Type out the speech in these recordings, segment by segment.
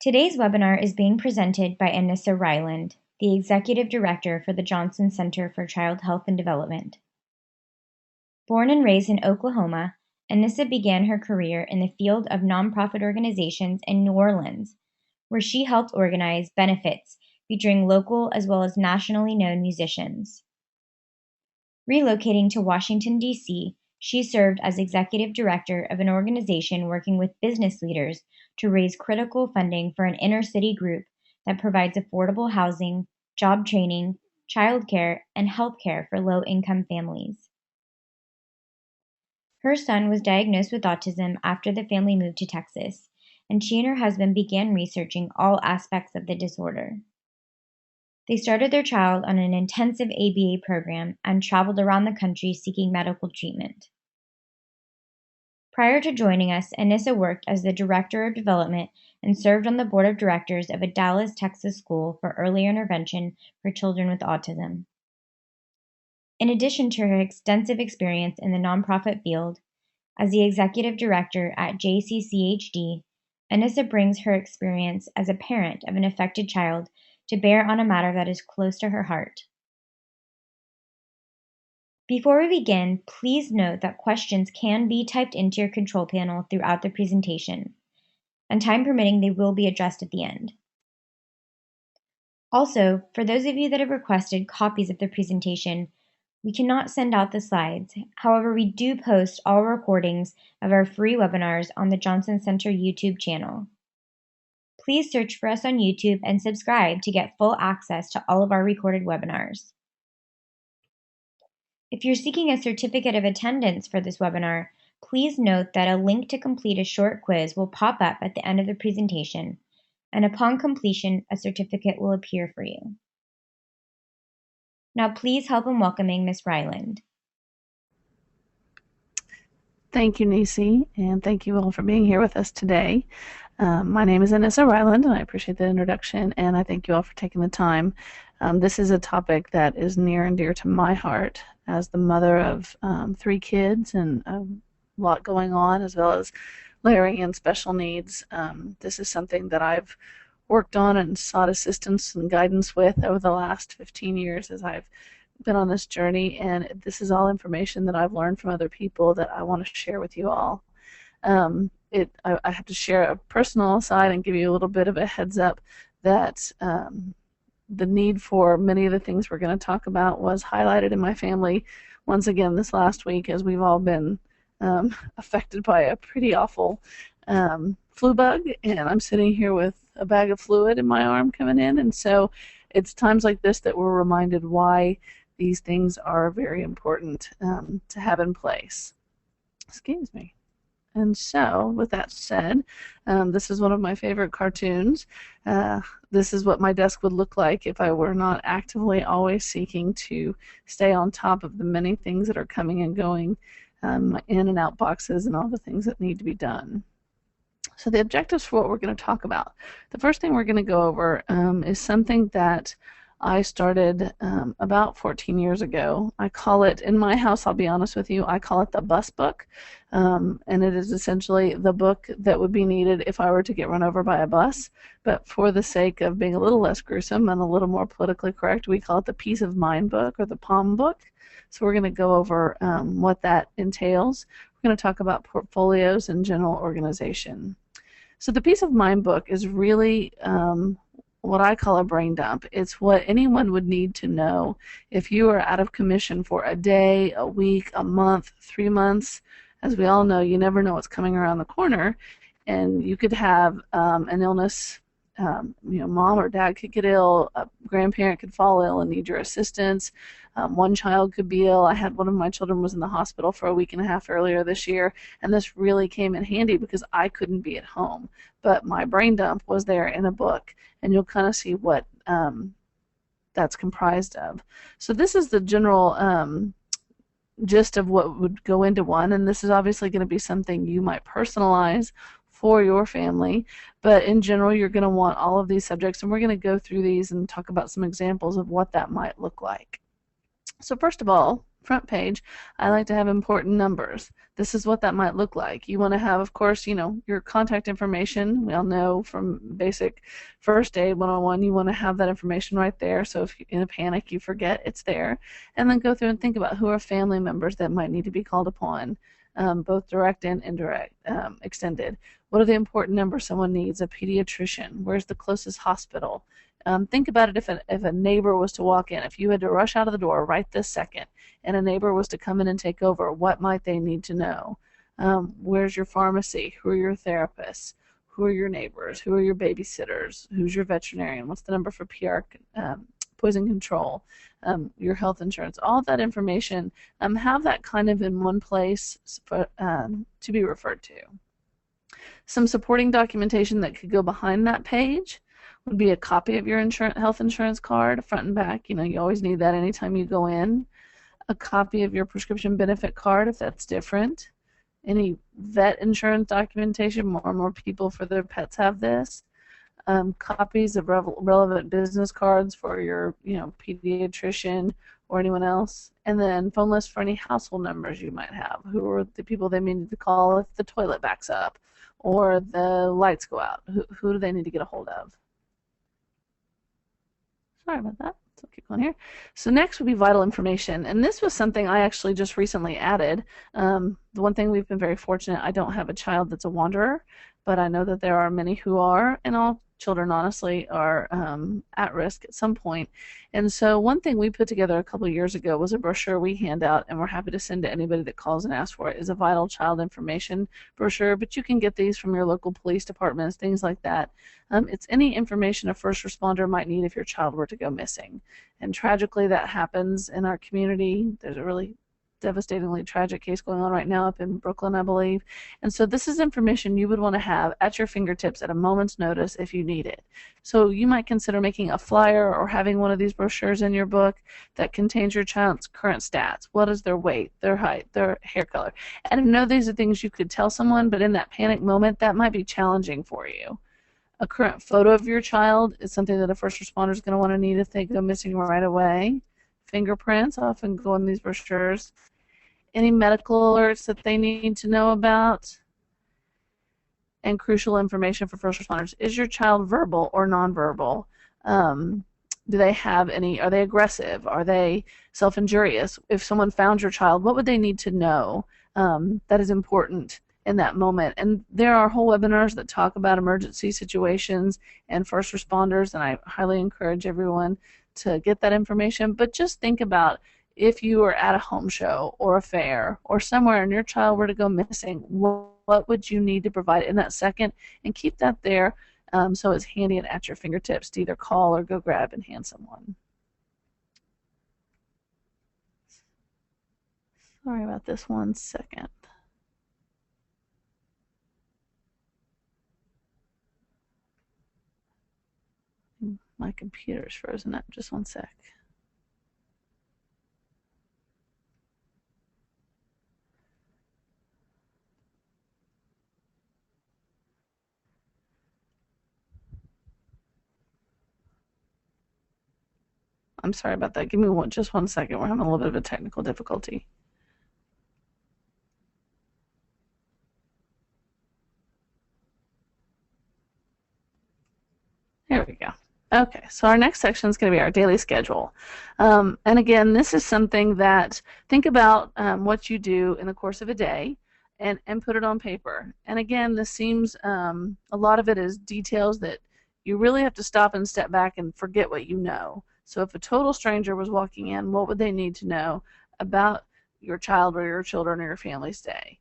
Today's webinar is being presented by Anissa Ryland, the Executive Director for the Johnson Center for Child Health and Development. Born and raised in Oklahoma, Anissa began her career in the field of nonprofit organizations in New Orleans, where she helped organize benefits featuring local as well as nationally known musicians. Relocating to Washington, D.C., she served as executive director of an organization working with business leaders to raise critical funding for an inner-city group that provides affordable housing, job training, childcare, and healthcare for low-income families. Her son was diagnosed with autism after the family moved to Texas, and she and her husband began researching all aspects of the disorder. They started their child on an intensive ABA program and traveled around the country seeking medical treatment. Prior to joining us, Anissa worked as the Director of Development and served on the board of directors of a Dallas, Texas school for early intervention for children with autism. In addition to her extensive experience in the nonprofit field, as the Executive Director at JCCHD, Anissa brings her experience as a parent of an affected child to bear on a matter that is close to her heart. Before we begin, please note that questions can be typed into your control panel throughout the presentation, and time permitting, they will be addressed at the end. Also, for those of you that have requested copies of the presentation, we cannot send out the slides. However, we do post all recordings of our free webinars on the Johnson Center YouTube channel. Please search for us on YouTube and subscribe to get full access to all of our recorded webinars. If you're seeking a certificate of attendance for this webinar, please note that a link to complete a short quiz will pop up at the end of the presentation, and upon completion, a certificate will appear for you. Now please help in welcoming Ms. Ryland. Thank you, Nisi, and thank you all for being here with us today. My name is Anissa Ryland, and I appreciate the introduction, and I thank you all for taking the time. This is a topic that is near and dear to my heart as the mother of 3 kids and a lot going on, as well as layering in special needs. This is something that I've worked on and sought assistance and guidance with over the last 15 years as I've been on this journey, and this is all information that I've learned from other people that I want to share with you all. I have to share a personal side and give you a little bit of a heads up that the need for many of the things we're going to talk about was highlighted in my family once again this last week, as we've all been affected by a pretty awful flu bug, and I'm sitting here with a bag of fluid in my arm coming in, and so it's times like this that we're reminded why these things are very important to have in place. Excuse me. And so, with that said, this is one of my favorite cartoons. This is what my desk would look like if I were not actively always seeking to stay on top of the many things that are coming and going, in and out boxes and all the things that need to be done. So the objectives for what we're going to talk about. The first thing we're going to go over is something that I started about 14 years ago. I call it, in my house, I'll be honest with you, I call it the bus book. And it is essentially the book that would be needed if I were to get run over by a bus. But for the sake of being a little less gruesome and a little more politically correct, we call it the Peace of Mind book or the POM book. So we're going to go over what that entails. We're going to talk about portfolios and general organization. So the Peace of Mind book is really what I call a brain dump. It's what anyone would need to know if you are out of commission for a day, a week, a month, 3 months. As we all know, you never know what's coming around the corner, and you could have an illness. Mom or dad could get ill, a grandparent could fall ill and need your assistance. One child could be ill. I had one of my children was in the hospital for a week and a half earlier this year, and this really came in handy because I couldn't be at home. But my brain dump was there in a book, and you'll kind of see what that's comprised of. So this is the general gist of what would go into one, and this is obviously going to be something you might personalize for your family, but in general you're going to want all of these subjects, and we're going to go through these and talk about some examples of what that might look like. So first of all, front page, I like to have important numbers. This is what that might look like. You want to have, of course, your contact information. We all know from basic first aid 101, you want to have that information right there. So if you're in a panic, you forget, it's there. And then go through and think about who are family members that might need to be called upon, both direct and indirect, extended. What are the important numbers someone needs? A pediatrician. Where's the closest hospital? Think about it if a neighbor was to walk in, if you had to rush out of the door right this second, and a neighbor was to come in and take over, what might they need to know? Where's your pharmacy? Who are your therapists? Who are your neighbors? Who are your babysitters? Who's your veterinarian? What's the number for poison control? Your health insurance? All of that information, have that kind of in one place to be referred to. Some supporting documentation that could go behind that page would be a copy of your health insurance card, front and back. You always need that anytime you go in. A copy of your prescription benefit card if that's different. Any vet insurance documentation, more and more people for their pets have this. Copies of relevant business cards for your pediatrician or anyone else. And then phone lists for any household members you might have. Who are the people they need to call if the toilet backs up or the lights go out? Who do they need to get a hold of? Sorry about that. So keep going here. So next would be vital information, and this was something I actually just recently added. The one thing we've been very fortunate, I don't have a child that's a wanderer, but I know that there are many who are, and all children honestly are at risk at some point. And so one thing we put together a couple of years ago was a brochure we hand out, and we're happy to send to anybody that calls and asks for it, is a vital child information brochure, but you can get these from your local police departments, things like that. It's any information a first responder might need if your child were to go missing. And tragically that happens in our community. There's a really devastatingly tragic case going on right now up in Brooklyn, I believe. And so this is information you would want to have at your fingertips at a moment's notice if you need it. So you might consider making a flyer or having one of these brochures in your book that contains your child's current stats. What is their weight, their height, their hair color? And I know these are things you could tell someone, but in that panic moment, that might be challenging for you. A current photo of your child is something that a first responder is going to want to need if they go missing right away. Fingerprints often go in these brochures. Any medical alerts that they need to know about, and crucial information for first responders. Is your child verbal or nonverbal? Do they have any, are they aggressive? Are they self-injurious? If someone found your child, what would they need to know that is important in that moment? And there are whole webinars that talk about emergency situations and first responders, and I highly encourage everyone to get that information. But just think about if you were at a home show or a fair or somewhere and your child were to go missing, what would you need to provide in that second? And keep that there so it's handy and at your fingertips to either call or go grab and hand someone. Sorry about this, 1 second. My computer's frozen up. Just 1 sec. I'm sorry about that. Give me just 1 second. We're having a little bit of a technical difficulty. There we go. Okay, so our next section is going to be our daily schedule. And again, this is something that, think about what you do in the course of a day and put it on paper. And again, this seems, a lot of it is details that you really have to stop and step back and forget what you know. So if a total stranger was walking in, what would they need to know about your child or your children or your family's day?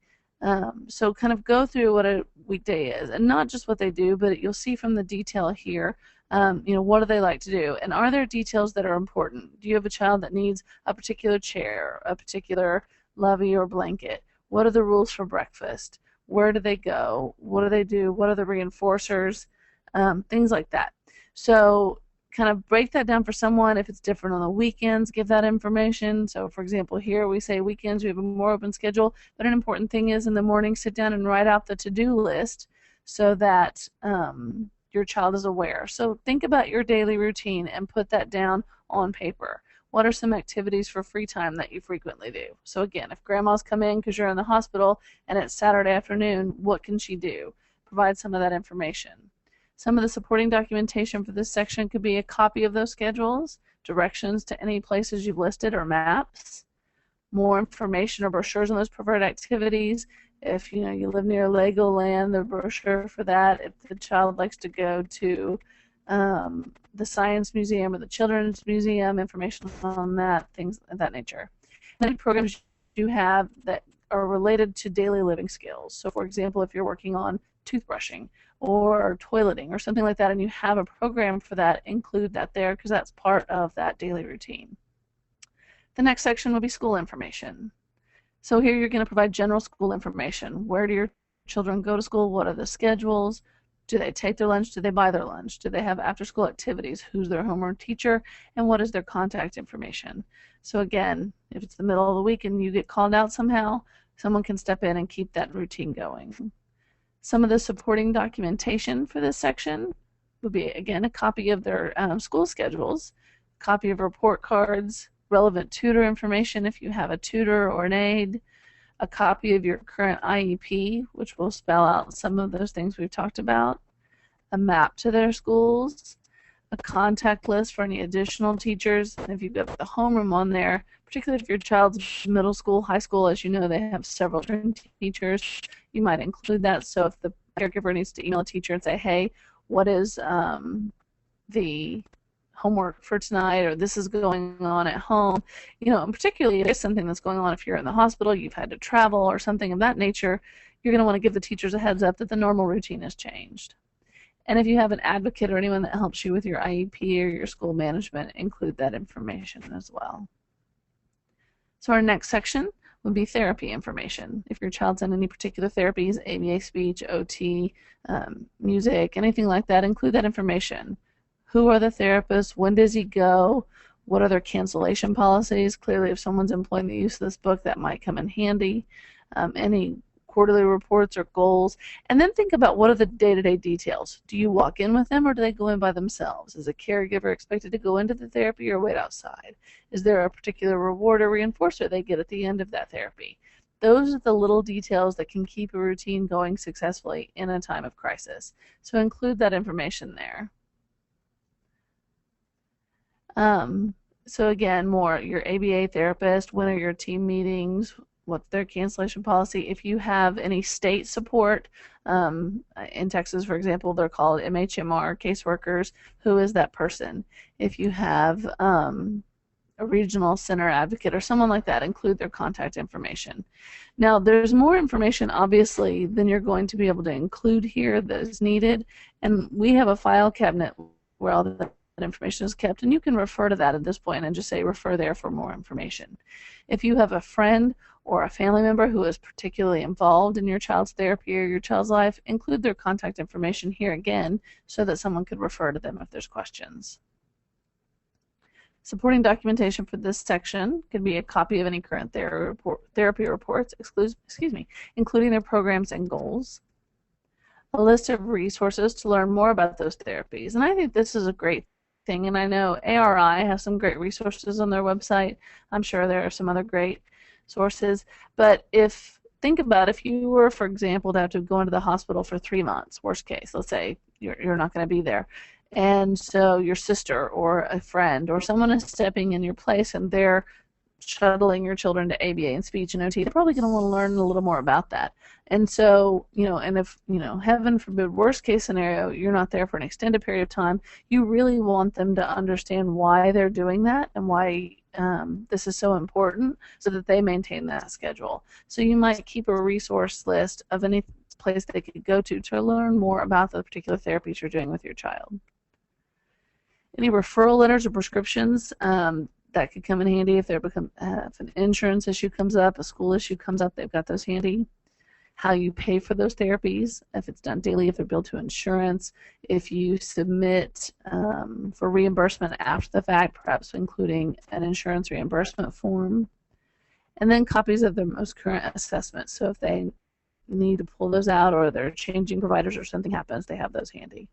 So kind of go through what a weekday is, and not just what they do, but you'll see from the detail here, what do they like to do? And are there details that are important? Do you have a child that needs a particular chair, a particular lovey or blanket? What are the rules for breakfast? Where do they go? What do they do? What are the reinforcers? Things like that. So kind of break that down for someone. If it's different on the weekends, give that information. So for example, here we say weekends we have a more open schedule, but an important thing is in the morning sit down and write out the to-do list so that your child is aware. So think about your daily routine and put that down on paper. What are some activities for free time that you frequently do? So again, if grandma's come in because you're in the hospital and it's Saturday afternoon, what can she do? Provide some of that information. Some of the supporting documentation for this section could be a copy of those schedules, directions to any places you've listed or maps, more information or brochures on those preferred activities. If you live near Legoland, the brochure for that. If the child likes to go to the Science Museum or the Children's Museum, information on that, things of that nature. Any programs you have that are related to daily living skills. So for example, if you're working on toothbrushing or toileting or something like that and you have a program for that, include that there because that's part of that daily routine. The next section will be school information. So here you're going to provide general school information. Where do your children go to school? What are the schedules? Do they take their lunch? Do they buy their lunch? Do they have after-school activities? Who's their homeroom teacher? And what is their contact information? So again, if it's the middle of the week and you get called out somehow, someone can step in and keep that routine going. Some of the supporting documentation for this section would be, again, a copy of their school schedules, a copy of report cards, relevant tutor information if you have a tutor or an aide, a copy of your current IEP, which will spell out some of those things we've talked about, a map to their schools, a contact list for any additional teachers, and if you've got the homeroom on there, particularly if your child's middle school, high school, as you know, they have several different teachers, you might include that. So if the caregiver needs to email a teacher and say, hey, what is the homework for tonight, or this is going on at home, and particularly if there's something that's going on if you're in the hospital, you've had to travel or something of that nature, you're going to want to give the teachers a heads up that the normal routine has changed. And if you have an advocate or anyone that helps you with your IEP or your school management, include that information as well. So our next section would be therapy information. If your child's in any particular therapies, ABA, speech, OT, music, anything like that, include that information. Who are the therapists? When does he go? What are their cancellation policies? Clearly, if someone's employing the use of this book, that might come in handy. Any quarterly reports or goals. And then think about what are the day-to-day details. Do you walk in with them or do they go in by themselves? Is a caregiver expected to go into the therapy or wait outside? Is there a particular reward or reinforcer they get at the end of that therapy? Those are the little details that can keep a routine going successfully in a time of crisis. So include that information there. So again, more your ABA therapist, when are your team meetings, what's their cancellation policy. If you have any state support, in Texas, for example, they're called MHMR caseworkers. Who is that person? If you have a regional center advocate or someone like that, include their contact information. Now, there's more information, obviously, than you're going to be able to include here that is needed, and we have a file cabinet where all that information is kept, and you can refer to that at this point and just say refer there for more information. If you have a friend or a family member who is particularly involved in your child's therapy or your child's life, include their contact information here again so that someone could refer to them if there's questions. Supporting documentation for this section could be a copy of any current therapy reports, including their programs and goals, a list of resources to learn more about those therapies. And I think this is a great thing, and I know ARI has some great resources on their website. I'm sure there are some other great sources, but think about if you were, for example, to have to go into the hospital for 3 months, worst case, let's say you're not going to be there, and so your sister or a friend or someone is stepping in your place and they're shuttling your children to ABA and speech and OT, they're probably going to want to learn a little more about that. And so, and if, heaven forbid, worst case scenario, you're not there for an extended period of time, you really want them to understand why they're doing that and why this is so important so that they maintain that schedule. So you might keep a resource list of any place they could go to learn more about the particular therapies you're doing with your child. Any referral letters or prescriptions that could come in handy if if an insurance issue comes up, a school issue comes up, they've got those handy. How you pay for those therapies, if it's done daily, if they're billed to insurance, if you submit for reimbursement after the fact, perhaps including an insurance reimbursement form, and then copies of their most current assessments. So if they need to pull those out or they're changing providers or something happens, they have those handy.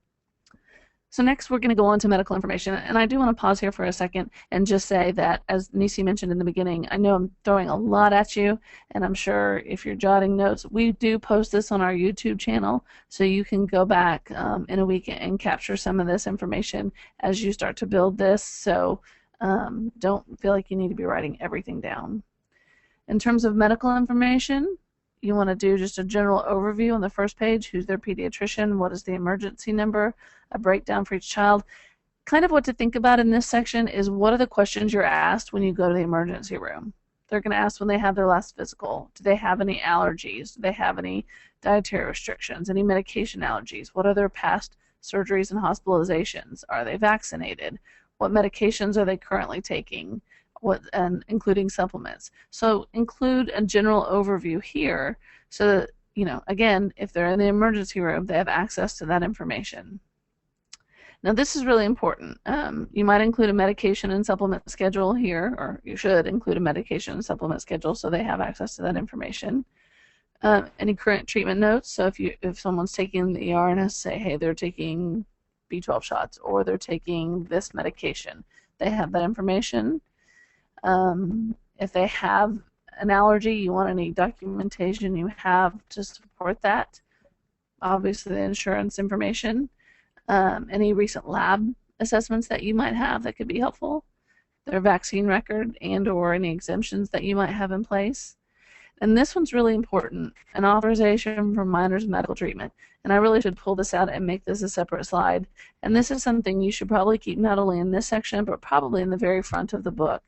So next we're going to go on to medical information, and I do want to pause here for a second and just say that, as Nisi mentioned in the beginning, I know I'm throwing a lot at you, and I'm sure if you're jotting notes, we do post this on our YouTube channel, so you can go back in a week and capture some of this information as you start to build this, so don't feel like you need to be writing everything down. In terms of medical information, you want to do just a general overview on the first page. Who's their pediatrician? What is the emergency number? A breakdown for each child. Kind of what to think about in this section is what are the questions you're asked when you go to the emergency room. They're going to ask when they have their last physical. Do they have any allergies? Do they have any dietary restrictions? Any medication allergies? What are their past surgeries and hospitalizations? Are they vaccinated? What medications are they currently taking? And including supplements. So include a general overview here so that, again, if they're in the emergency room, they have access to that information. Now this is really important. You might include a medication and supplement schedule here, or you should include a medication and supplement schedule so they have access to that information. Any current treatment notes, so if someone's taking the ER and has to say, hey, they're taking B12 shots or they're taking this medication, they have that information. If they have an allergy, you want any documentation you have to support that. Obviously the insurance information. Any recent lab assessments that you might have that could be helpful. Their vaccine record and or any exemptions that you might have in place. And this one's really important, an authorization for minors medical treatment. And I really should pull this out and make this a separate slide. And this is something you should probably keep not only in this section, but probably in the very front of the book.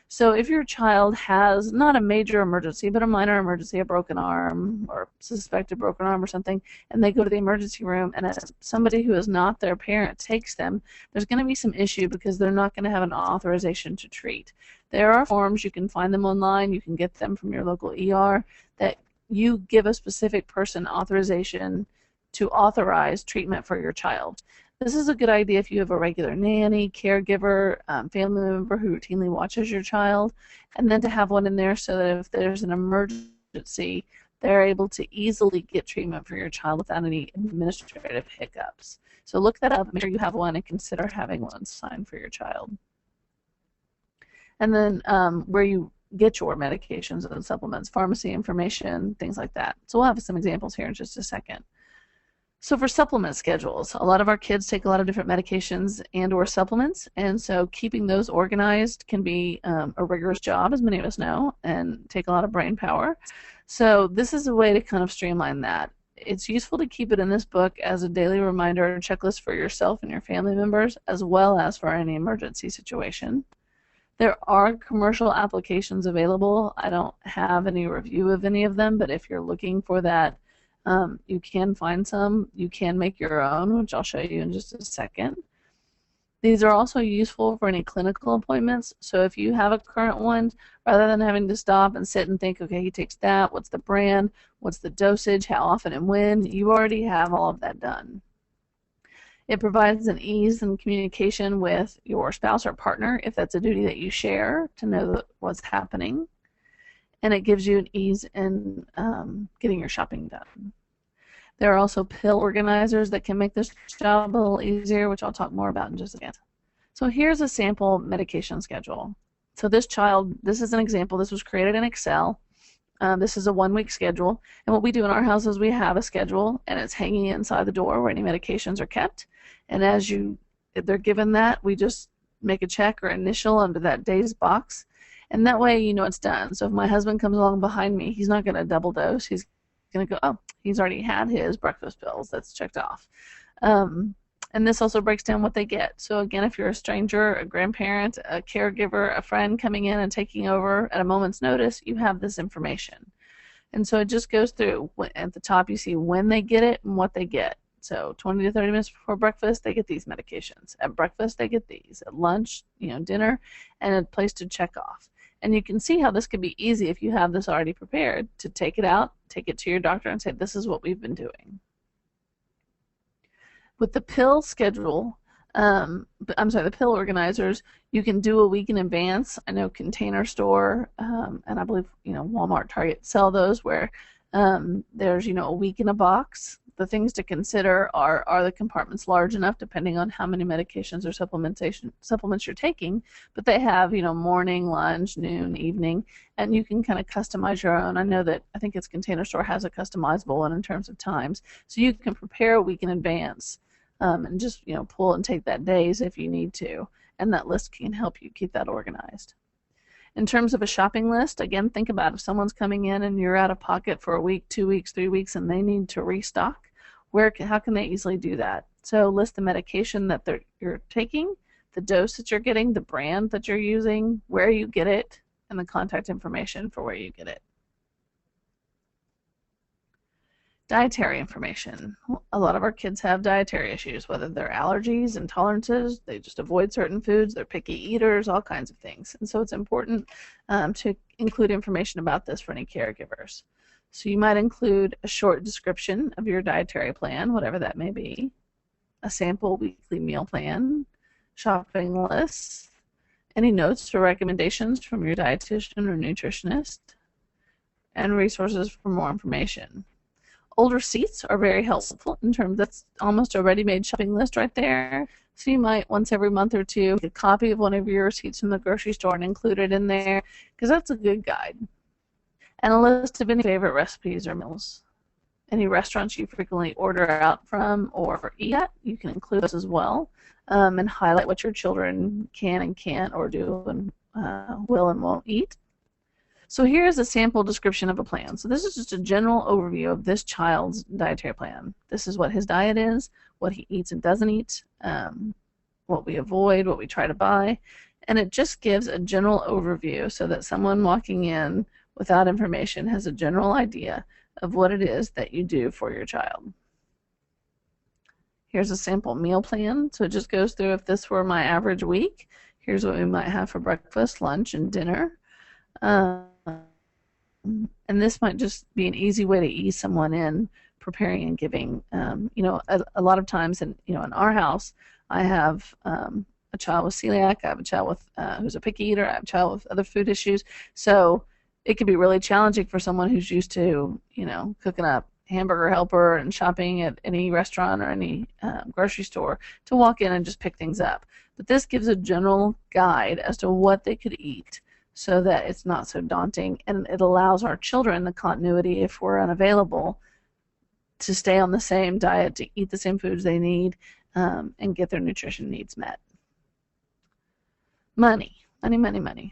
So if your child has not a major emergency, but a minor emergency, a broken arm or suspected broken arm or something, and they go to the emergency room and somebody who is not their parent takes them, there's going to be some issue because they're not going to have an authorization to treat. There are forms, you can find them online, you can get them from your local ER, that you give a specific person authorization to authorize treatment for your child. This is a good idea if you have a regular nanny, caregiver, family member who routinely watches your child, and then to have one in there so that if there's an emergency, they're able to easily get treatment for your child without any administrative hiccups. So look that up, make sure you have one, and consider having one signed for your child. And then where you get your medications and supplements, pharmacy information, things like that. So we'll have some examples here in just a second. So for supplement schedules, a lot of our kids take a lot of different medications and or supplements, and so keeping those organized can be a rigorous job, as many of us know, and take a lot of brain power. So this is a way to kind of streamline that. It's useful to keep it in this book as a daily reminder or checklist for yourself and your family members, as well as for any emergency situation. There are commercial applications available. I don't have any review of any of them, but if you're looking for that, you can find some. You can make your own, which I'll show you in just a second. These are also useful for any clinical appointments. So if you have a current one, rather than having to stop and sit and think, okay, he takes that, what's the brand, what's the dosage, how often and when, you already have all of that done. It provides an ease in communication with your spouse or partner, if that's a duty that you share, to know what's happening. And it gives you an ease in getting your shopping done. There are also pill organizers that can make this job a little easier, which I'll talk more about in just a second. So here's a sample medication schedule. So this is an example. This was created in Excel. This is a 1-week schedule. And what we do in our house is we have a schedule, and it's hanging inside the door where any medications are kept. And as they're given that, we just make a check or initial under that day's box. And that way, you know it's done. So if my husband comes along behind me, he's not going to double dose. He's going to go, oh, he's already had his breakfast pills. That's checked off. And this also breaks down what they get. So again, if you're a stranger, a grandparent, a caregiver, a friend coming in and taking over at a moment's notice, you have this information. And so it just goes through. At the top, you see when they get it and what they get. So 20 to 30 minutes before breakfast, they get these medications. At breakfast, they get these. At lunch, dinner, and a place to check off. And you can see how this could be easy if you have this already prepared to take it out, take it to your doctor, and say, this is what we've been doing. With the pill schedule, the pill organizers, you can do a week in advance. I know Container Store, and I believe Walmart, Target sell those where there's a week in a box the things to consider are the compartments large enough, depending on how many medications or supplements you're taking, but they have, morning, lunch, noon, evening, and you can kind of customize your own. I think its Container Store has a customizable one in terms of times, so you can prepare a week in advance, and just, pull and take that days if you need to, and that list can help you keep that organized. In terms of a shopping list, again, think about if someone's coming in and you're out of pocket for a week, 2 weeks, 3 weeks, and they need to restock, how can they easily do that? So list the medication that you're taking, the dose that you're getting, the brand that you're using, where you get it, and the contact information for where you get it. Dietary information. A lot of our kids have dietary issues, whether they're allergies, intolerances, they just avoid certain foods, they're picky eaters, all kinds of things. And so it's important to include information about this for any caregivers. So you might include a short description of your dietary plan, whatever that may be, a sample weekly meal plan, shopping lists, any notes or recommendations from your dietitian or nutritionist, and resources for more information. Old receipts are very helpful in terms that's almost a ready-made shopping list right there. So you might once every month or two get a copy of one of your receipts from the grocery store and include it in there, because that's a good guide. And a list of any favorite recipes or meals. Any restaurants you frequently order out from or eat at, you can include those as well, and highlight what your children can and can't or do and will and won't eat. So here's a sample description of a plan. So this is just a general overview of this child's dietary plan. This is what his diet is, what he eats and doesn't eat, what we avoid, what we try to buy, and it just gives a general overview so that someone walking in without information has a general idea of what it is that you do for your child. Here's a sample meal plan. So it just goes through, if this were my average week, here's what we might have for breakfast, lunch, and dinner. And this might just be an easy way to ease someone in preparing and giving. A lot of times in our house, I have a child with celiac, I have a child with who's a picky eater, I have a child with other food issues. So it can be really challenging for someone who's used to, cooking up hamburger helper and shopping at any restaurant or any grocery store to walk in and just pick things up. But this gives a general guide as to what they could eat, so that it's not so daunting, and it allows our children the continuity, if we're unavailable, to stay on the same diet, to eat the same foods they need, and get their nutrition needs met. Money.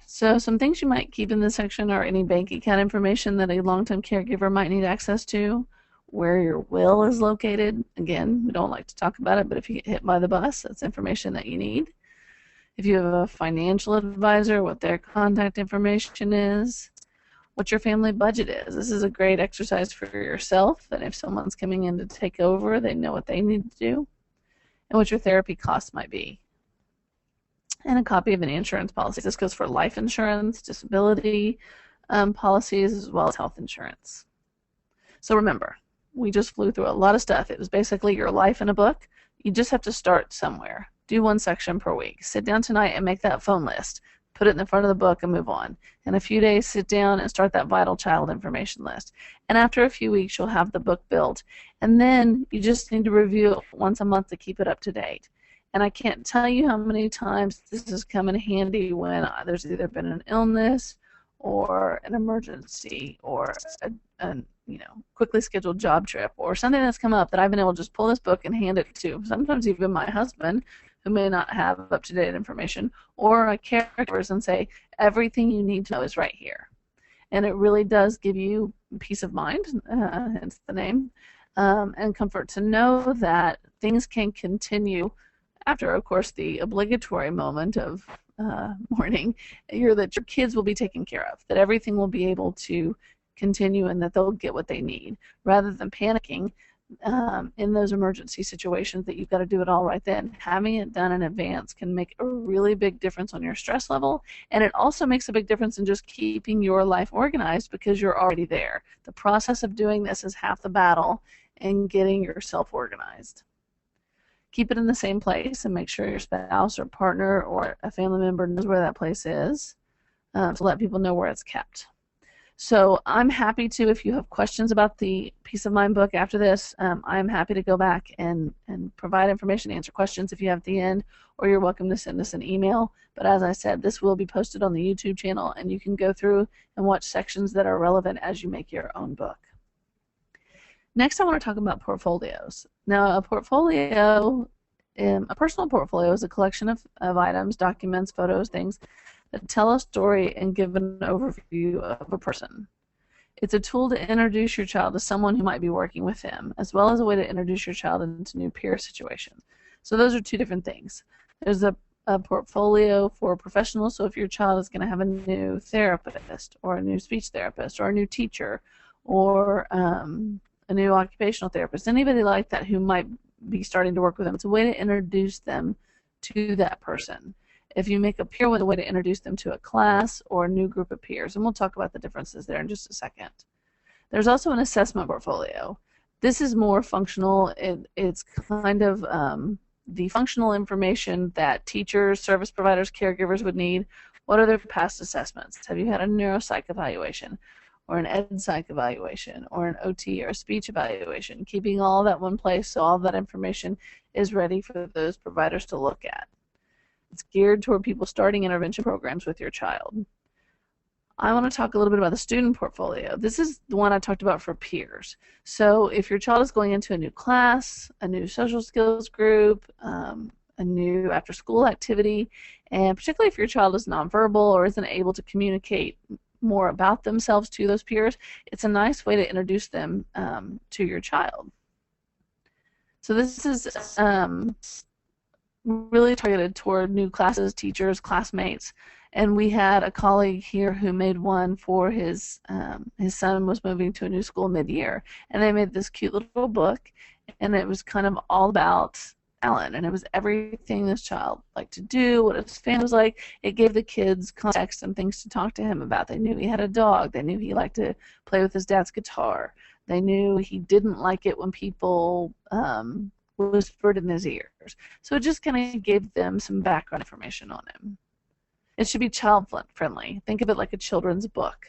So some things you might keep in this section are any bank account information that a long-term caregiver might need access to, where your will is located. Again, we don't like to talk about it, but if you get hit by the bus, that's information that you need. If you have a financial advisor, what their contact information is, what your family budget is. This is a great exercise for yourself, and if someone's coming in to take over, they know what they need to do, and what your therapy costs might be. And a copy of an insurance policy. This goes for life insurance, disability policies, as well as health insurance. So remember, we just flew through a lot of stuff. It was basically your life in a book. You just have to start somewhere. Do one section per week. Sit down tonight and make that phone list. Put it in the front of the book and move on. In a few days, sit down and start that vital child information list. And after a few weeks, you'll have the book built. And then you just need to review it once a month to keep it up to date. And I can't tell you how many times this has come in handy when there's either been an illness or an emergency or a quickly scheduled job trip or something that's come up that I've been able to just pull this book and hand it to sometimes even my husband, who may not have up-to-date information, or a caregiver, and say, everything you need to know is right here. And it really does give you peace of mind, hence the name, and comfort to know that things can continue after, of course, the obligatory moment of mourning, that your kids will be taken care of, that everything will be able to continue and that they'll get what they need, rather than panicking in those emergency situations that you've got to do it all right then. Having it done in advance can make a really big difference on your stress level, and it also makes a big difference in just keeping your life organized because you're already there. The process of doing this is half the battle in getting yourself organized. Keep it in the same place and make sure your spouse or partner or a family member knows where that place is, to let people know where it's kept. So I'm happy to, if you have questions about the Peace of Mind book after this, I'm happy to go back and provide information, answer questions if you have at the end, or you're welcome to send us an email. But as I said, this will be posted on the YouTube channel, and you can go through and watch sections that are relevant as you make your own book. Next, I want to talk about portfolios. Now, a portfolio, a personal portfolio is a collection of items, documents, photos, things that tell a story and give an overview of a person. It's a tool to introduce your child to someone who might be working with them, as well as a way to introduce your child into new peer situations. So those are two different things. There's a portfolio for professionals, so if your child is going to have a new therapist or a new speech therapist or a new teacher or a new occupational therapist, anybody like that who might be starting to work with them, it's a way to introduce them to that person. If you make a peer, with a way to introduce them to a class or a new group of peers, and we'll talk about the differences there in just a second. There's also an assessment portfolio. This is more functional. It's kind of the functional information that teachers, service providers, caregivers would need. What are their past assessments? Have you had a neuropsych evaluation or an ed psych evaluation or an OT or a speech evaluation? Keeping all that one place so all that information is ready for those providers to look at. It's geared toward people starting intervention programs with your child. I want to talk a little bit about the student portfolio. This is the one I talked about for peers. So if your child is going into a new class, a new social skills group, a new after-school activity, and particularly if your child is nonverbal or isn't able to communicate more about themselves to those peers, it's a nice way to introduce them to your child. So this is really targeted toward new classes, teachers, classmates, and we had a colleague here who made one for his son was moving to a new school mid-year, and they made this cute little book, and it was kind of all about Alan, and it was everything this child liked to do, what his family was like. It gave the kids context and things to talk to him about. They knew he had a dog. They knew he liked to play with his dad's guitar. They knew he didn't like it when people whispered in his ears. So it just kind of gave them some background information on him. It should be child friendly. Think of it like a children's book,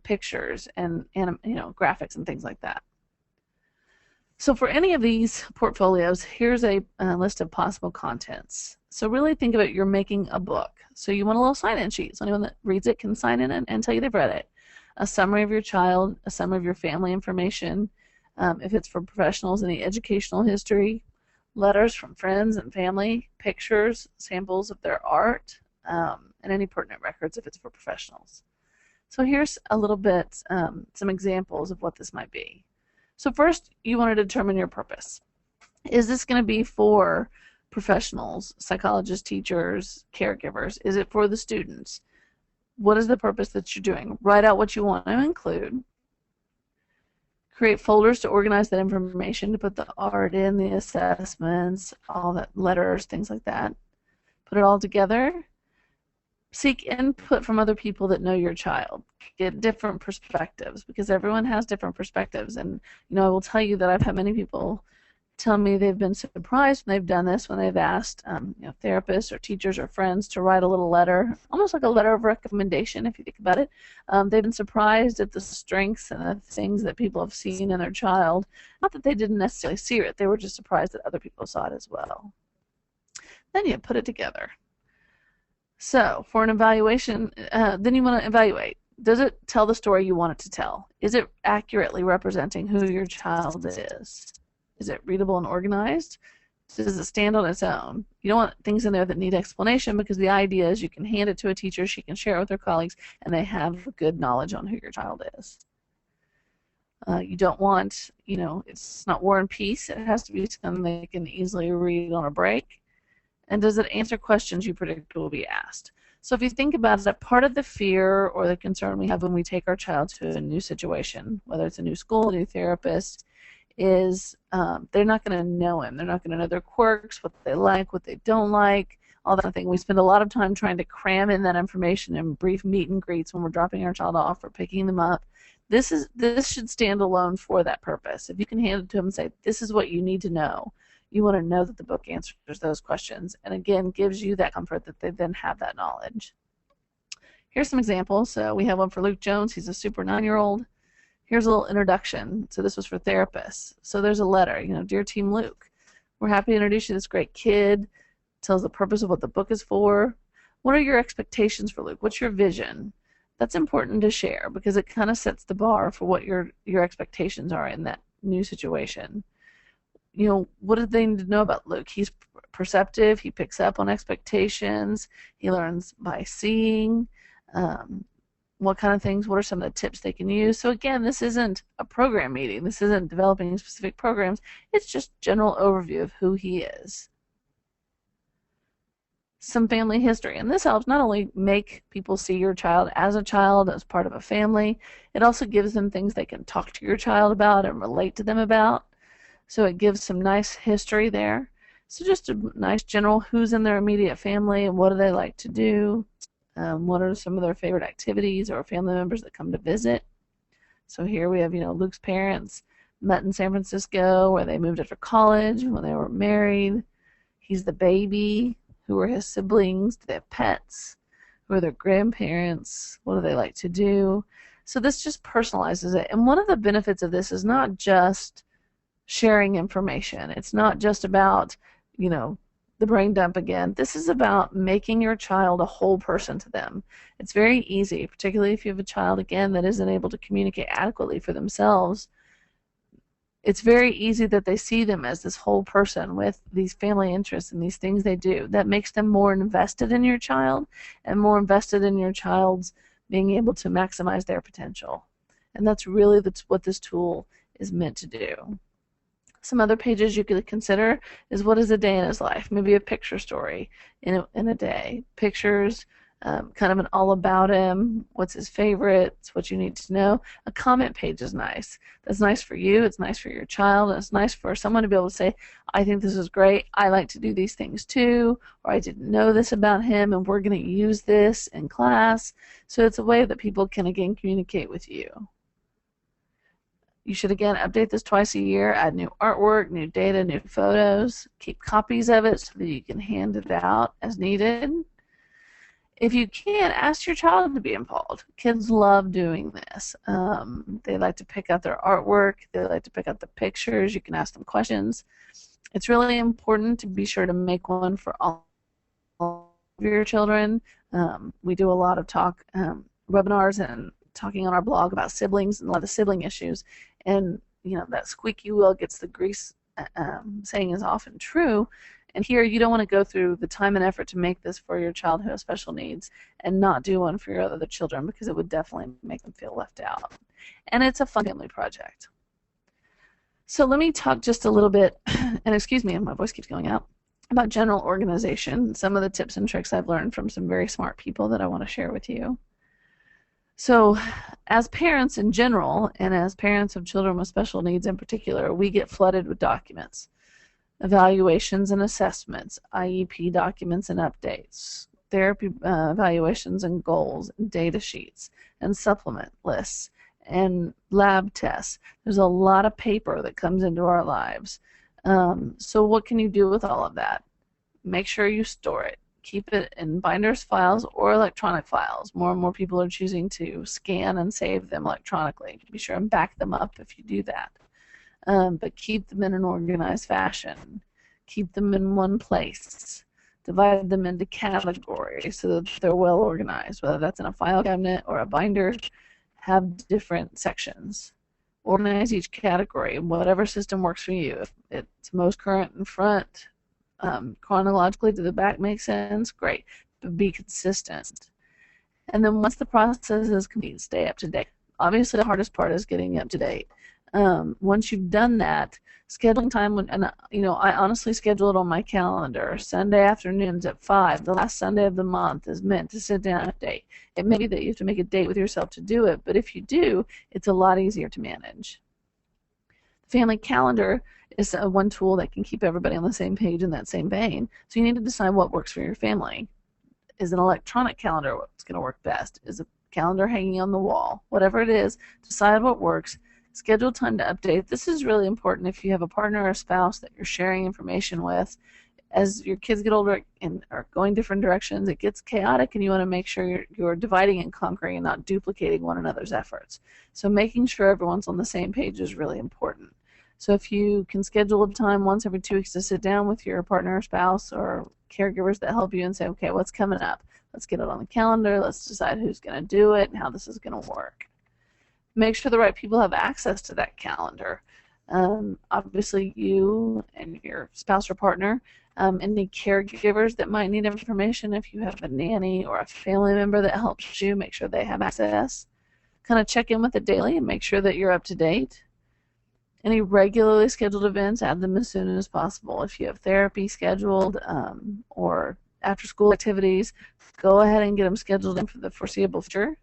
pictures and graphics and things like that. So for any of these portfolios, here's a list of possible contents. So really think of it, you're making a book. So you want a little sign-in sheet. So anyone that reads it can sign in and tell you they've read it. A summary of your child, a summary of your family information. If it's for professionals, any educational history, letters from friends and family, pictures, samples of their art, and any pertinent records if it's for professionals. So here's a little bit, some examples of what this might be. So first, you want to determine your purpose. Is this going to be for professionals, psychologists, teachers, caregivers? Is it for the students? What is the purpose that you're doing? Write out what you want to include. Create folders to organize that information, to put the art in, the assessments, all that, letters, things like that. Put it all together. Seek input from other people that know your child. Get different perspectives, because everyone has different perspectives. And I will tell you that I've had many people tell me they've been surprised when they've done this, when they've asked therapists or teachers or friends to write a little letter, almost like a letter of recommendation if you think about it. They've been surprised at the strengths and the things that people have seen in their child. Not that they didn't necessarily see it, they were just surprised that other people saw it as well. Then you put it together. So for an evaluation, then you want to evaluate. Does it tell the story you want it to tell? Is it accurately representing who your child is? Is it readable and organized? Does it stand on its own? You don't want things in there that need explanation, because the idea is you can hand it to a teacher, she can share it with her colleagues, and they have good knowledge on who your child is. You don't want, it's not War and Peace. It has to be something they can easily read on a break. And does it answer questions you predict will be asked? So if you think about it, part of the fear or the concern we have when we take our child to a new situation, whether it's a new school, a new therapist, is they're not going to know him. They're not going to know their quirks, what they like, what they don't like, all that thing. We spend a lot of time trying to cram in that information in brief meet and greets when we're dropping our child off or picking them up. This should stand alone for that purpose. If you can hand it to them and say, this is what you need to know, you want to know that the book answers those questions, and again gives you that comfort that they then have that knowledge. Here's some examples. So we have one for Luke Jones. He's a super 9-year-old. Here's a little introduction. So this was for therapists. So there's a letter, Dear Team Luke, we're happy to introduce you to this great kid. Tells the purpose of what the book is for. What are your expectations for Luke? What's your vision? That's important to share because it kind of sets the bar for what your expectations are in that new situation. What do they need to know about Luke? He's perceptive. He picks up on expectations. He learns by seeing. What kind of things? What are some of the tips they can use? So again, this isn't a program meeting. This isn't developing specific programs. It's just general overview of who he is. Some family history, and this helps not only make people see your child as part of a family, it also gives them things they can talk to your child about and relate to them about. So it gives some nice history there. So just a nice general who's in their immediate family and what do they like to do, what are some of their favorite activities or family members that come to visit. So here we have, Luke's parents met in San Francisco where they moved after college when they were married. He's the baby. Who are his siblings? Do they have pets? Who are their grandparents? What do they like to do? So this just personalizes it. And one of the benefits of this is not just sharing information. It's not just about, the brain dump again. This is about making your child a whole person to them. It's very easy, particularly if you have a child, again, that isn't able to communicate adequately for themselves. It's very easy that they see them as this whole person with these family interests and these things they do. That makes them more invested in your child and more invested in your child's being able to maximize their potential. And that's really what this tool is meant to do. Some other pages you could consider is what is a day in his life? Maybe a picture story in a day. Pictures, kind of an all about him, what's his favorites, what you need to know. A comment page is nice. That's nice for you, it's nice for your child, and it's nice for someone to be able to say, I think this is great, I like to do these things too, or I didn't know this about him and we're going to use this in class. So it's a way that people can again communicate with you. You should again update this twice a year, add new artwork, new data, new photos, keep copies of it so that you can hand it out as needed. If you can, ask your child to be involved. Kids love doing this. They like to pick out their artwork. They like to pick out the pictures. You can ask them questions. It's really important to be sure to make one for all of your children. We do a lot of webinars and talking on our blog about siblings and a lot of sibling issues. And, that squeaky wheel gets the grease saying is often true. And here you don't want to go through the time and effort to make this for your child who has special needs and not do one for your other children because it would definitely make them feel left out. And it's a fun family project. So let me talk just a little bit, and excuse me, my voice keeps going out, about general organization, some of the tips and tricks I've learned from some very smart people that I want to share with you. So as parents in general, and as parents of children with special needs in particular, we get flooded with documents. Evaluations and assessments, IEP documents and updates, therapy evaluations and goals, and data sheets, and supplement lists, and lab tests. There's a lot of paper that comes into our lives. So what can you do with all of that? Make sure you store it. Keep it in binders files or electronic files. More and more people are choosing to scan and save them electronically. Be sure and back them up if you do that. But keep them in an organized fashion. Keep them in one place. Divide them into categories so that they're well organized, whether that's in a file cabinet or a binder. Have different sections. Organize each category in whatever system works for you. If it's most current in front, chronologically to the back makes sense, great. But be consistent. And then once the process is complete, stay up to date. Obviously the hardest part is getting up to date. Once you've done that, scheduling time, and I honestly schedule it on my calendar. Sunday afternoons at 5, the last Sunday of the month, is meant to sit down and update. It may be that you have to make a date with yourself to do it, but if you do, it's a lot easier to manage. Family calendar is one tool that can keep everybody on the same page in that same vein. So you need to decide what works for your family. Is an electronic calendar what's going to work best? Is a calendar hanging on the wall? Whatever it is, decide what works. Schedule time to update. This is really important if you have a partner or a spouse that you're sharing information with. as your kids get older and are going different directions, it gets chaotic, and you want to make sure you're dividing and conquering and not duplicating one another's efforts. So making sure everyone's on the same page is really important. So if you can schedule a time once every 2 weeks to sit down with your partner or spouse or caregivers that help you and say, okay, what's coming up? Let's get it on the calendar. Let's decide who's going to do it and how this is going to work. Make sure the right people have access to that calendar. Obviously, you and your spouse or partner, any caregivers that might need information, if you have a nanny or a family member that helps you, make sure they have access. Kind of check in with it daily and make sure that you're up to date. Any regularly scheduled events, add them as soon as possible. If you have therapy scheduled or after-school activities, go ahead and get them scheduled in for the foreseeable future.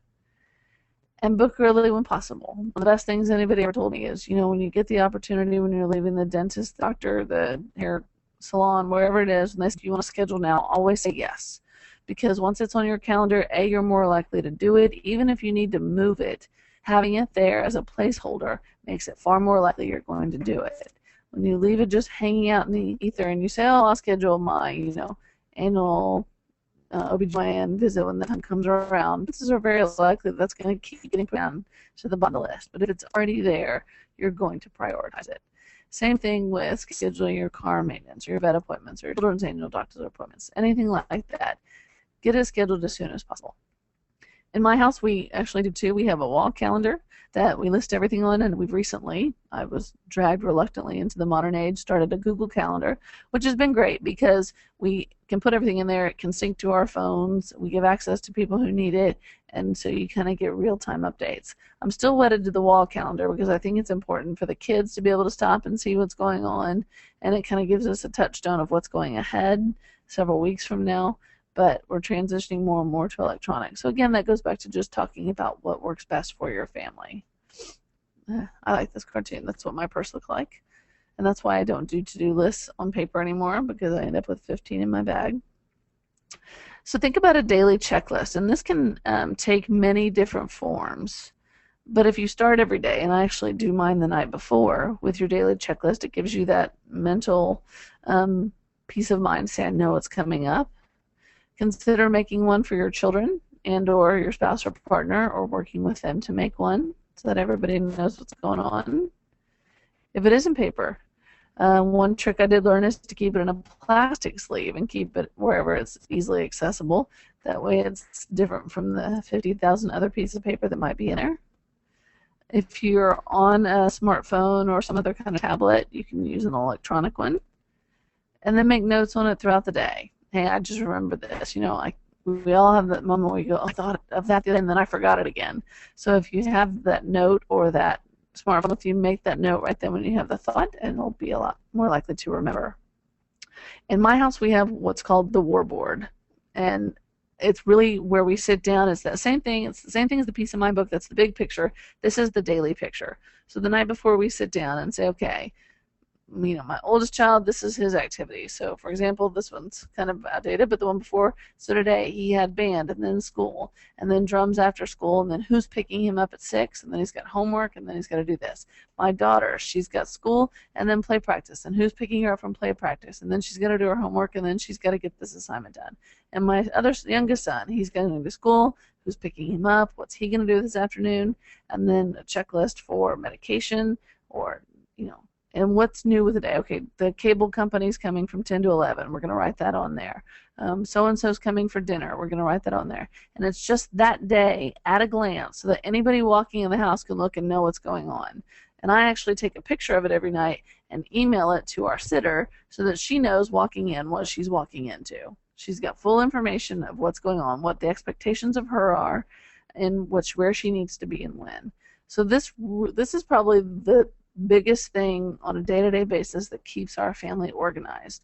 And book early when possible. One of the best things anybody ever told me is, when you get the opportunity, when you're leaving the dentist, the doctor, the hair salon, wherever it is, and they say you want to schedule now, always say yes. Because once it's on your calendar, A, you're more likely to do it. Even if you need to move it, having it there as a placeholder makes it far more likely you're going to do it. When you leave it just hanging out in the ether and you say, oh, I'll schedule my, annual OB/GYN visit when the time comes around, chances are very likely that's going to keep getting put down to the bottom of the list. But if it's already there, you're going to prioritize it. Same thing with scheduling your car maintenance or your vet appointments or your children's annual doctor's appointments, anything like that. Get it scheduled as soon as possible. In my house, we actually do too. We have a wall calendar that we list everything on, and we've recently, I was dragged reluctantly into the modern age, started a Google Calendar, which has been great because we can put everything in there. It can sync to our phones. We give access to people who need it, and so you kind of get real-time updates. I'm still wedded to the wall calendar because I think it's important for the kids to be able to stop and see what's going on, and it kind of gives us a touchstone of what's going ahead several weeks from now. But we're transitioning more and more to electronic. So again, that goes back to just talking about what works best for your family. I like this cartoon. That's what my purse looks like. And that's why I don't do to-do lists on paper anymore, because I end up with 15 in my bag. So think about a daily checklist. And this can take many different forms. But if you start every day, and I actually do mine the night before with your daily checklist, it gives you that mental peace of mind. Say, I know it's coming up. Consider making one for your children and or your spouse or partner, or working with them to make one so that everybody knows what's going on. If it isn't paper, one trick I did learn is to keep it in a plastic sleeve and keep it wherever it's easily accessible. That way it's different from the 50,000 other pieces of paper that might be in there. If you're on a smartphone or some other kind of tablet, you can use an electronic one. And then make notes on it throughout the day. Hey, I just remember this. We all have that moment where you go, oh, I thought of that the other day, and then I forgot it again. So if you have that note or that smartphone, if you make that note right then when you have the thought, and it'll be a lot more likely to remember. In my house, we have what's called the war board, and it's really where we sit down. It's that same thing. It's the same thing as the piece in my book. That's the big picture. This is the daily picture. So the night before, we sit down and say, okay, my oldest child, this is his activity. So, for example, this one's kind of outdated, but the one before, so today he had band, and then school, and then drums after school, and then who's picking him up at 6, and then he's got homework, and then he's got to do this. My daughter, she's got school, and then play practice, and who's picking her up from play practice, and then she's got to do her homework, and then she's got to get this assignment done. And my other youngest son, he's going to school, who's picking him up, what's he going to do this afternoon, and then a checklist for medication, or, and what's new with the day? Okay, the cable company's coming from 10 to 11. We're going to write that on there. So-and-so's coming for dinner. We're going to write that on there. And it's just that day at a glance so that anybody walking in the house can look and know what's going on. And I actually take a picture of it every night and email it to our sitter so that she knows walking in what she's walking into. She's got full information of what's going on, what the expectations of her are, and where she needs to be and when. So this is probably the biggest thing on a day-to-day basis that keeps our family organized,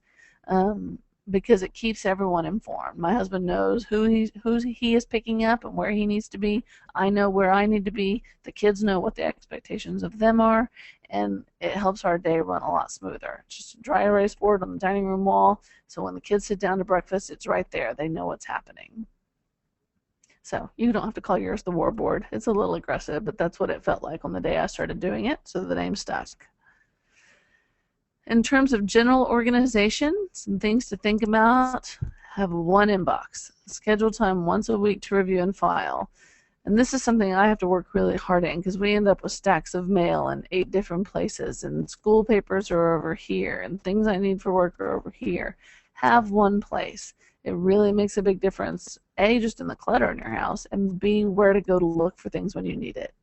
because it keeps everyone informed. My husband knows who he is picking up and where he needs to be. I know where I need to be. The kids know what the expectations of them are, and it helps our day run a lot smoother. Just a dry erase board on the dining room wall, so when the kids sit down to breakfast, it's right there. They know what's happening. So you don't have to call yours the war board. It's a little aggressive, but that's what it felt like on the day I started doing it, so the name stuck. In terms of general organization, some things to think about: have one inbox, schedule time once a week to review and file. And this is something I have to work really hard in, because we end up with stacks of mail in 8 different places, and school papers are over here, and things I need for work are over here. Have one place. It really makes a big difference, A, just in the clutter in your house, and B, where to go to look for things when you need it.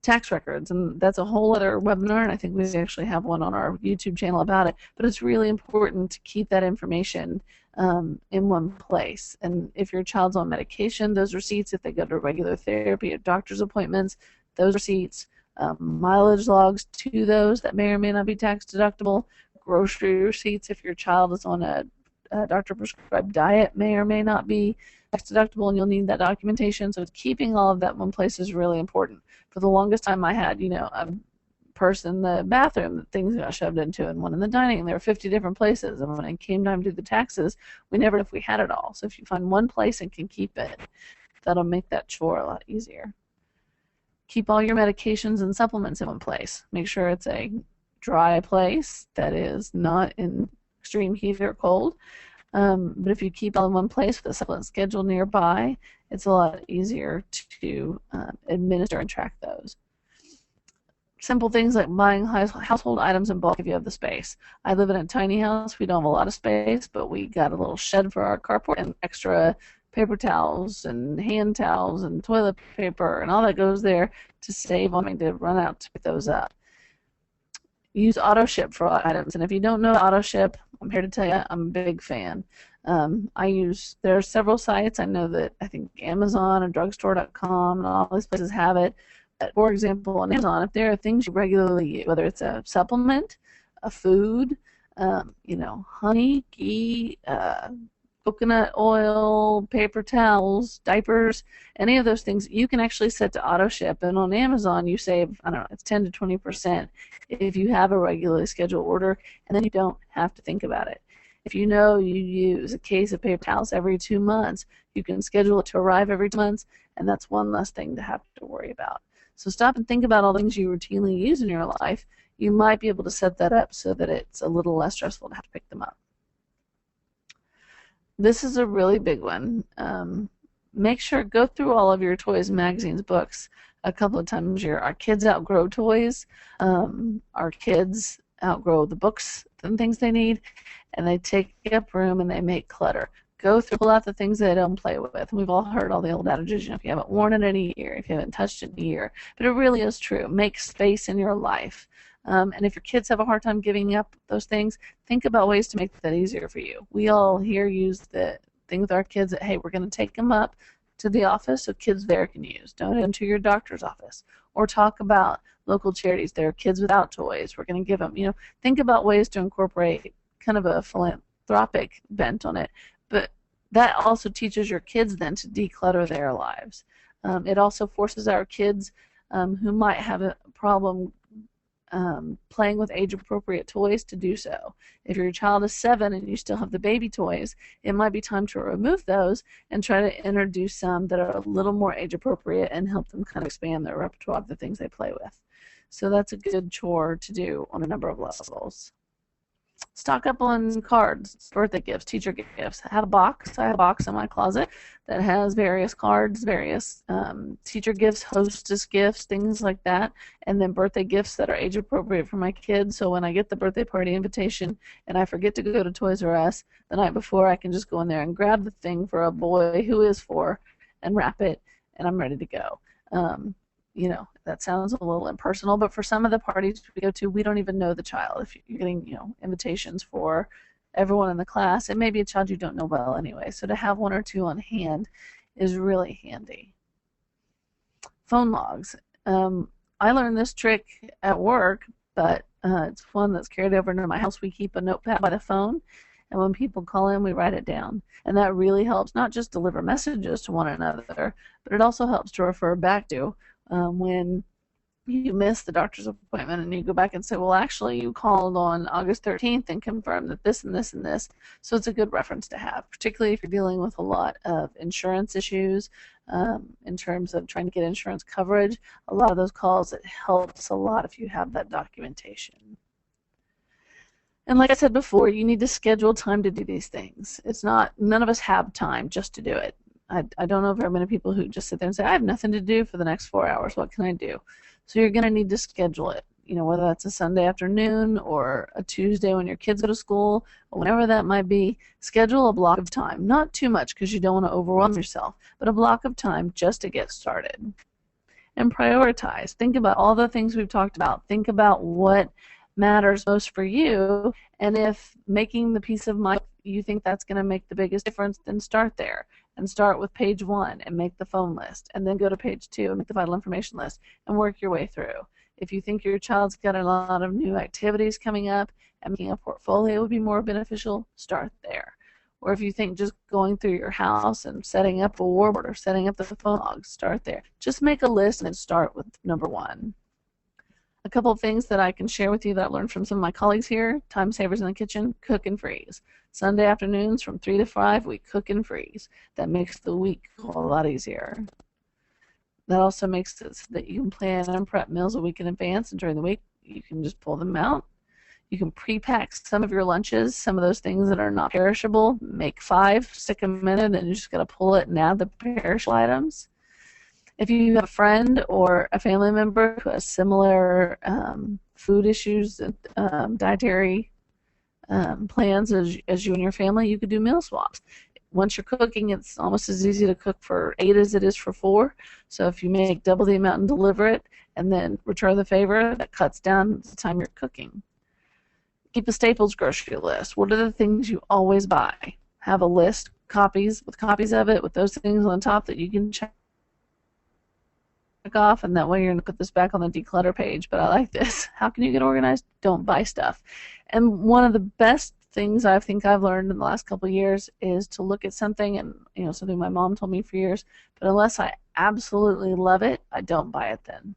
Tax records, and that's a whole other webinar, and I think we actually have one on our YouTube channel about it, but it's really important to keep that information in one place. And if your child's on medication, those receipts, if they go to regular therapy or doctor's appointments, those receipts, mileage logs to those that may or may not be tax deductible, grocery receipts if your child is on a doctor prescribed diet may or may not be tax deductible, and you'll need that documentation. So keeping all of that in one place is really important. For the longest time I had, a purse in the bathroom that things got shoved into, and one in the dining, and there were 50 different places, and when it came time to do the taxes, we never knew if we had it all. So if you find one place and can keep it, that'll make that chore a lot easier. Keep all your medications and supplements in one place. Make sure it's a dry place that is not in extreme heat or cold. But if you keep all in one place with a supplement schedule nearby, it's a lot easier to administer and track those. Simple things like buying household items in bulk if you have the space. I live in a tiny house. We don't have a lot of space, but we got a little shed for our carport and extra paper towels and hand towels and toilet paper and all that goes there to save on having to run out to pick those up. Use auto ship for items, and if you don't know auto ship, I'm here to tell you I'm a big fan. There are several sites. I know that I think Amazon and drugstore.com and all these places have it. But for example, on Amazon, if there are things you regularly use, whether it's a supplement, a food, honey, ghee, coconut oil, paper towels, diapers, any of those things, you can actually set to auto ship. And on Amazon, you save, I don't know, it's 10 to 20% if you have a regularly scheduled order, and then you don't have to think about it. If you know you use a case of paper towels every 2 months, you can schedule it to arrive every 2 months, and that's one less thing to have to worry about. So stop and think about all the things you routinely use in your life. You might be able to set that up so that it's a little less stressful to have to pick them up. This is a really big one. Make sure, go through all of your toys, magazines, books a couple of times a year. Our kids outgrow toys. Our kids outgrow the books and things they need, and they take up room and they make clutter. Go through, pull out the things they don't play with. And we've all heard all the old adages, if you haven't worn it in a year, if you haven't touched it in a year. But it really is true. Make space in your life. And if your kids have a hard time giving up those things, think about ways to make that easier for you. We all here use the thing with our kids that, hey, we're going to take them up to the office so kids there can use. Don't take them to your doctor's office. Or talk about local charities. There are kids without toys. We're going to give them, think about ways to incorporate kind of a philanthropic bent on it. But that also teaches your kids then to declutter their lives. It also forces our kids who might have a problem playing with age-appropriate toys to do so. If your child is 7 and you still have the baby toys, it might be time to remove those and try to introduce some that are a little more age-appropriate and help them kind of expand their repertoire of the things they play with. So that's a good chore to do on a number of levels. Stock up on cards, birthday gifts, teacher gifts. I have a box in my closet that has various cards, various teacher gifts, hostess gifts, things like that, and then birthday gifts that are age appropriate for my kids. So when I get the birthday party invitation and I forget to go to Toys R Us the night before, I can just go in there and grab the thing for a boy who is 4 and wrap it, and I'm ready to go. That sounds a little impersonal, but for some of the parties we go to, we don't even know the child. If you're getting, invitations for everyone in the class, it may be a child you don't know well anyway. So to have 1 or 2 on hand is really handy. Phone logs. I learned this trick at work, but it's one that's carried over into my house. We keep a notepad by the phone, and when people call in, we write it down. And that really helps not just deliver messages to one another, but it also helps to refer back to when you miss the doctor's appointment and you go back and say, well, actually, you called on August 13th and confirmed that this and this and this. So it's a good reference to have, particularly if you're dealing with a lot of insurance issues in terms of trying to get insurance coverage. A lot of those calls, it helps a lot if you have that documentation. And like I said before, you need to schedule time to do these things. It's not, none of us have time just to do it. I don't know very many people who just sit there and say, I have nothing to do for the next 4 hours. What can I do? So you're going to need to schedule it, whether that's a Sunday afternoon or a Tuesday when your kids go to school or whenever that might be. Schedule a block of time. Not too much because you don't want to overwhelm yourself, but a block of time just to get started. And prioritize. Think about all the things we've talked about. Think about what matters most for you, and if making the peace of mind, you think that's going to make the biggest difference, then start there and start with page 1 and make the phone list, and then go to page 2 and make the vital information list and work your way through. If you think your child's got a lot of new activities coming up and making a portfolio would be more beneficial, start there. Or if you think just going through your house and setting up a warboard or setting up the phone log, start there. Just make a list and start with number 1. A couple of things that I can share with you that I learned from some of my colleagues here: time savers in the kitchen, cook and freeze. Sunday afternoons from 3 to 5, we cook and freeze. That makes the week a whole lot easier. That also makes it so that you can plan and prep meals a week in advance, and during the week you can just pull them out. You can pre-pack some of your lunches, some of those things that are not perishable. Make 5, stick them in it, and you just got to pull it and add the perishable items. If you have a friend or a family member who has similar food issues, dietary plans as you and your family, you could do meal swaps. Once you're cooking, it's almost as easy to cook for 8 as it is for 4. So if you make double the amount and deliver it and then return the favor, that cuts down the time you're cooking. Keep a staples grocery list. What are the things you always buy? Have a list, copies of it, with those things on top that you can check off, and that way you're going to put this back on the declutter page. But I like this. How can you get organized? Don't buy stuff. And one of the best things I think I've learned in the last couple of years is to look at something, and something my mom told me for years, but unless I absolutely love it, I don't buy it then.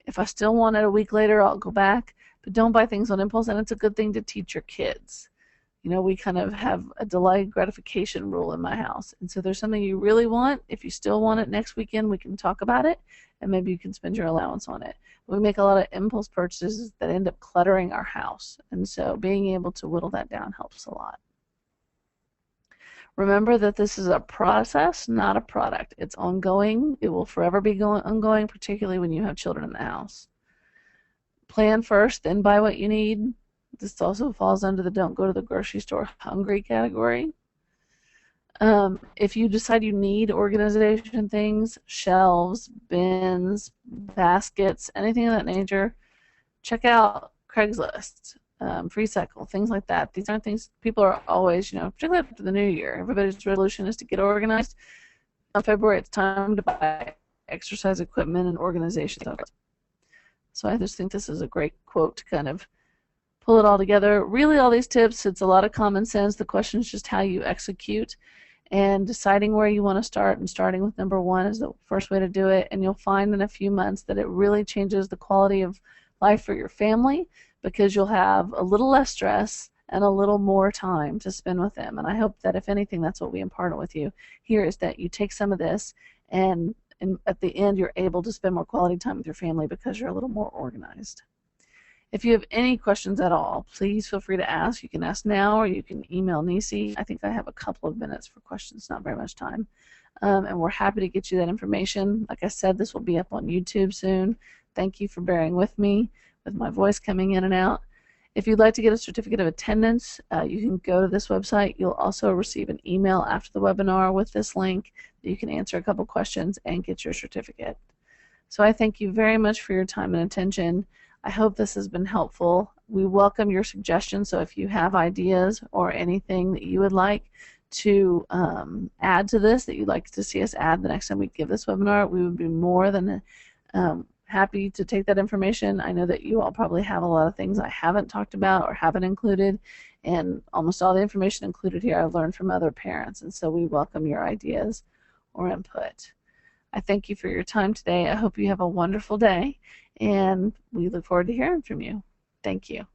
If I still want it a week later, I'll go back, but don't buy things on impulse. And it's a good thing to teach your kids. We kind of have a delayed gratification rule in my house. And so there's something you really want. If you still want it next weekend, we can talk about it, and maybe you can spend your allowance on it. We make a lot of impulse purchases that end up cluttering our house. And so being able to whittle that down helps a lot. Remember that this is a process, not a product. It's ongoing. It will forever be ongoing, particularly when you have children in the house. Plan first, then buy what you need. This also falls under the don't go to the grocery store hungry category. If you decide you need organization things, shelves, bins, baskets, anything of that nature, check out Craigslist, FreeCycle, things like that. These aren't things people are always, particularly after the new year, everybody's resolution is to get organized. In February, it's time to buy exercise equipment and organization stuff. So I just think this is a great quote to kind of pull it all together. Really, all these tips, it's a lot of common sense. The question is just how you execute, and deciding where you want to start, and starting with number 1 is the first way to do it. And you'll find in a few months that it really changes the quality of life for your family, because you'll have a little less stress and a little more time to spend with them. And I hope that, if anything, that's what we impart with you here, is that you take some of this, and at the end you're able to spend more quality time with your family because you're a little more organized. If you have any questions at all, please feel free to ask. You can ask now, or you can email Anissa. I think I have a couple of minutes for questions, not very much time. And we're happy to get you that information. Like I said, this will be up on YouTube soon. Thank you for bearing with me with my voice coming in and out. If you'd like to get a certificate of attendance, you can go to this website. You'll also receive an email after the webinar with this link that you can answer a couple questions and get your certificate. So I thank you very much for your time and attention. I hope this has been helpful. We welcome your suggestions, so if you have ideas or anything that you would like to add to this, that you'd like to see us add the next time we give this webinar, we would be more than happy to take that information. I know that you all probably have a lot of things I haven't talked about or haven't included, and almost all the information included here I've learned from other parents, and so we welcome your ideas or input. I thank you for your time today. I hope you have a wonderful day, and we look forward to hearing from you. Thank you.